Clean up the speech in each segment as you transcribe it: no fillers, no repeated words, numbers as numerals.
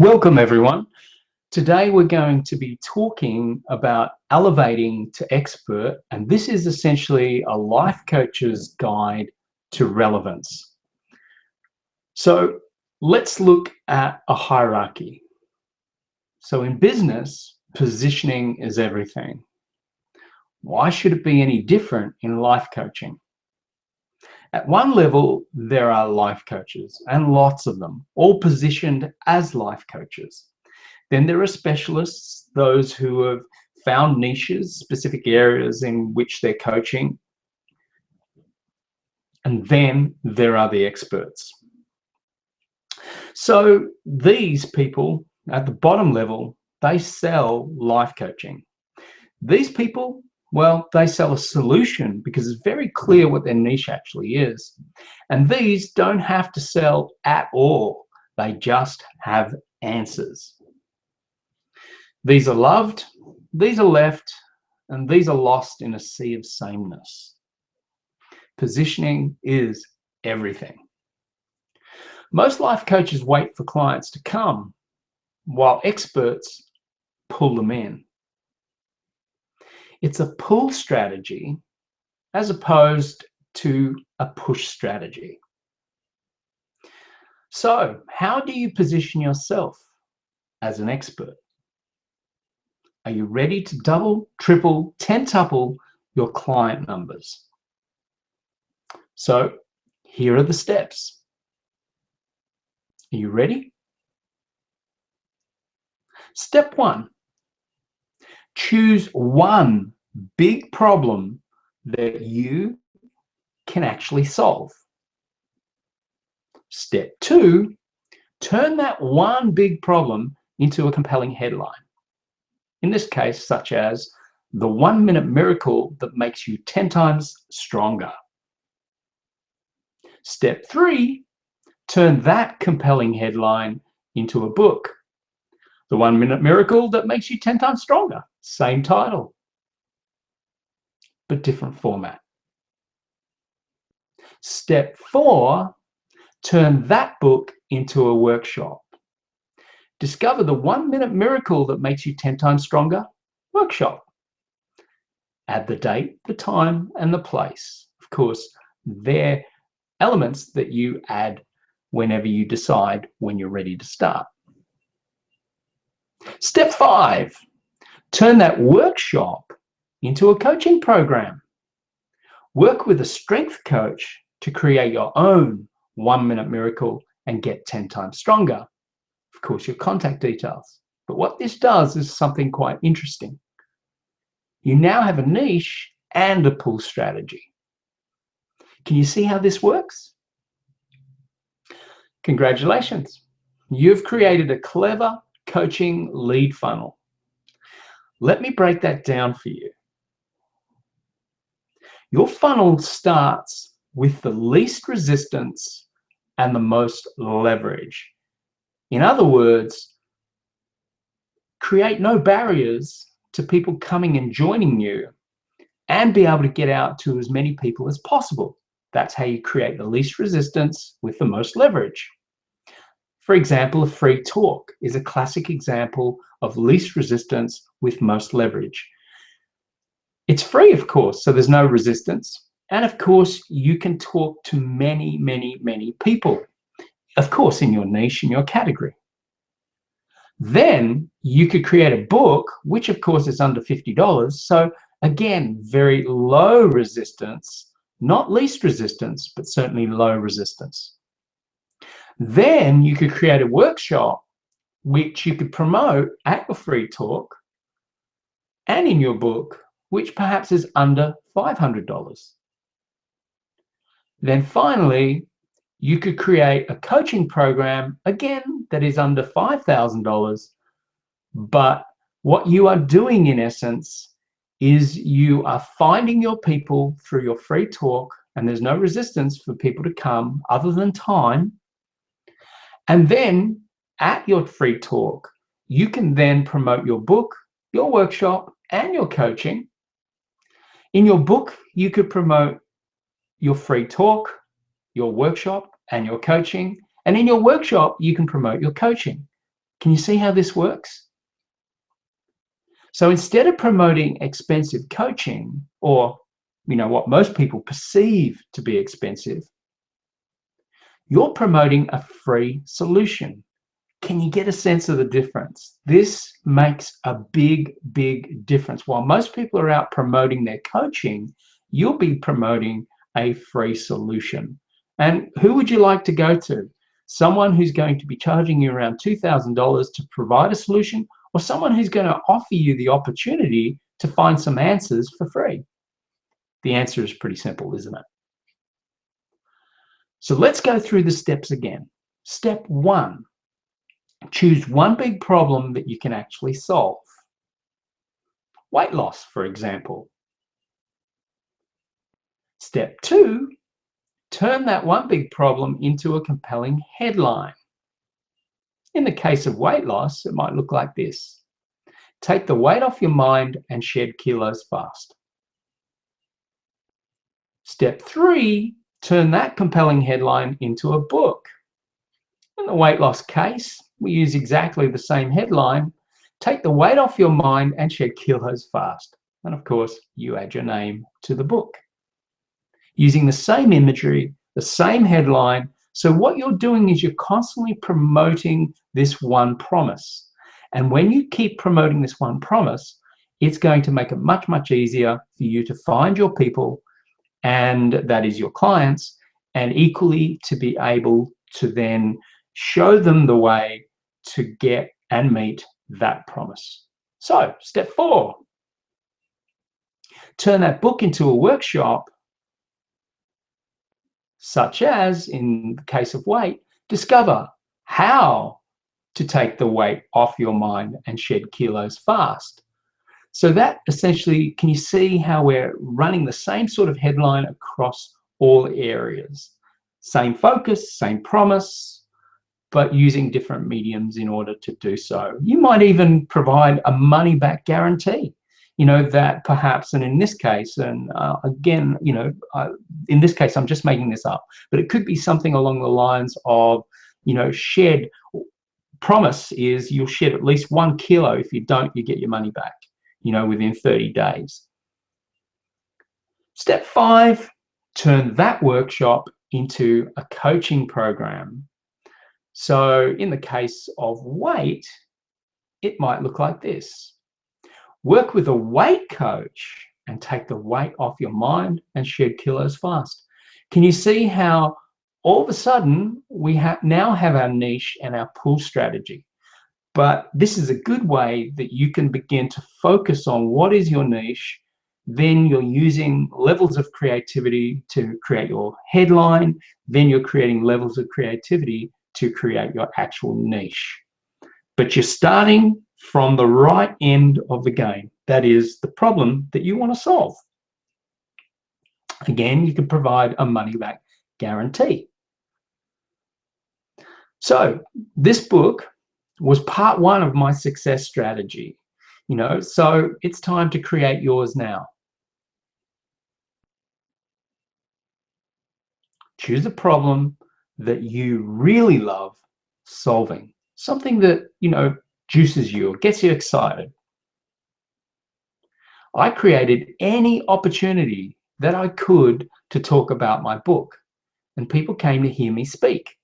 Welcome, everyone. Today we're going to be talking about elevating to expert, and this is essentially a life coach's guide to relevance. So let's look at a hierarchy. So in business, positioning is everything. Why should it be any different in life coaching? At one level, there are life coaches, and lots of them, all positioned as life coaches. Then there are specialists, those who have found niches, specific areas in which they're coaching. And then there are the experts. So these people at the bottom level, they sell life coaching. These people, well, they sell a solution because it's very clear what their niche actually is. And these don't have to sell at all. They just have answers. These are loved, these are left, and these are lost in a sea of sameness. Positioning is everything. Most life coaches wait for clients to come, while experts pull them in. It's a pull strategy as opposed to a push strategy. So, how do you position yourself as an expert? Are you ready to double, triple, tentuple your client numbers? So here are the steps. Are you ready? Step 1, choose one big problem that you can actually solve. Step 2, turn that one big problem into a compelling headline. In this case, such as the 1-minute miracle that makes you 10 times stronger. Step 3, turn that compelling headline into a book. The 1-minute miracle that makes you 10 times stronger. Same title, but different format. Step 4, turn that book into a workshop. Discover the 1-minute miracle that makes you 10 times stronger workshop. Add the date, the time, and the place. Of course, they're elements that you add whenever you decide when you're ready to start. Step 5, turn that workshop into a coaching program. Work with a strength coach to create your own 1-minute miracle and get 10 times stronger. Of course, your contact details. But what this does is something quite interesting. You now have a niche and a pull strategy. Can you see how this works? Congratulations. You've created a clever coaching lead funnel. Let me break that down for you. Your funnel starts with the least resistance and the most leverage. In other words, create no barriers to people coming and joining you and be able to get out to as many people as possible. That's how you create the least resistance with the most leverage. For example, a free talk is a classic example of least resistance with most leverage. It's free, of course, so there's no resistance. And of course, you can talk to many, many, many people, of course, in your niche, in your category. Then you could create a book, which of course is under $50. So again, very low resistance, not least resistance, but certainly low resistance. Then you could create a workshop, which you could promote at your free talk and in your book, which perhaps is under $500. Then finally, you could create a coaching program, again, that is under $5,000. But what you are doing in essence is you are finding your people through your free talk, and there's no resistance for people to come other than time. And then at your free talk, you can then promote your book, your workshop, and your coaching. In your book, you could promote your free talk, your workshop, and your coaching. And in your workshop, you can promote your coaching. Can you see how this works? So instead of promoting expensive coaching, or what most people perceive to be expensive, you're promoting a free solution. Can you get a sense of the difference? This makes a big, big difference. While most people are out promoting their coaching, you'll be promoting a free solution. And who would you like to go to? Someone who's going to be charging you around $2,000 to provide a solution, or someone who's going to offer you the opportunity to find some answers for free? The answer is pretty simple, isn't it? So let's go through the steps again. Step 1. Choose one big problem that you can actually solve. Weight loss, for example. Step 2, turn that one big problem into a compelling headline. In the case of weight loss, it might look like this. Take the weight off your mind and shed kilos fast. Step 3, turn that compelling headline into a book. In the weight loss case, we use exactly the same headline. Take the weight off your mind and shed kilos fast. And of course, you add your name to the book. Using the same imagery, the same headline. So what you're doing is you're constantly promoting this one promise. And when you keep promoting this one promise, it's going to make it much, much easier for you to find your people, and that is your clients, and equally to be able to then show them the way to get and meet that promise. So, step 4, turn that book into a workshop, such as, in the case of weight, discover how to take the weight off your mind and shed kilos fast. So that essentially, can you see how we're running the same sort of headline across all areas? Same focus, same promise, but using different mediums in order to do so. You might even provide a money-back guarantee, that perhaps, and in this case, and again, in this case, I'm just making this up, but it could be something along the lines of, promise is you'll shed at least 1 kilo. If you don't, you get your money back, within 30 days. Step 5, turn that workshop into a coaching program. So in the case of weight, it might look like this. Work with a weight coach and take the weight off your mind and shed kilos fast. Can you see how all of a sudden we now have our niche and our pull strategy? But this is a good way that you can begin to focus on what is your niche. Then you're using levels of creativity to create your headline. Then you're creating levels of creativity to create your actual niche. But you're starting from the right end of the game. That is the problem that you want to solve. Again, you can provide a money-back guarantee. So this book was part 1 of my success strategy, so it's time to create yours now. Choose a problem that you really love solving, something that, juices you or gets you excited. I created any opportunity that I could to talk about my book, and people came to hear me speak.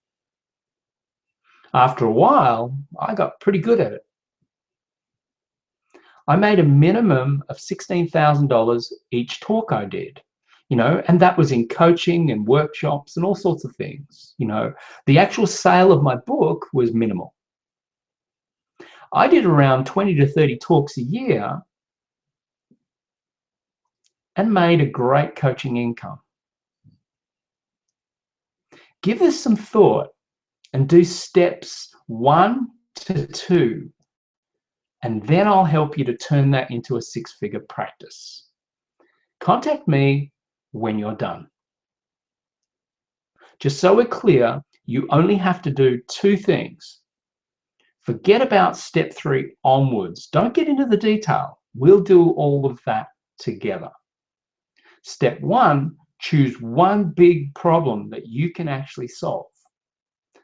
After a while, I got pretty good at it. I made a minimum of $16,000 each talk I did, and that was in coaching and workshops and all sorts of things. The actual sale of my book was minimal. I did around 20 to 30 talks a year and made a great coaching income. Give this some thought and do steps 1 to 2, and then I'll help you to turn that into a 6-figure practice. Contact me when you're done. Just so we're clear, you only have to do 2 things. Forget about step 3 onwards. Don't get into the detail. We'll do all of that together. Step 1, choose one big problem that you can actually solve.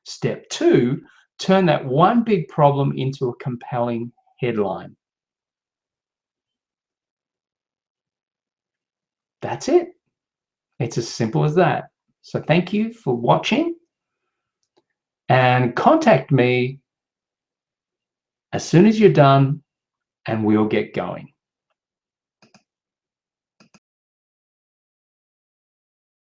Step 2, Turn that one big problem into a compelling headline. That's it. It's as simple as that. So thank you for watching, and contact me as soon as you're done and we'll get going.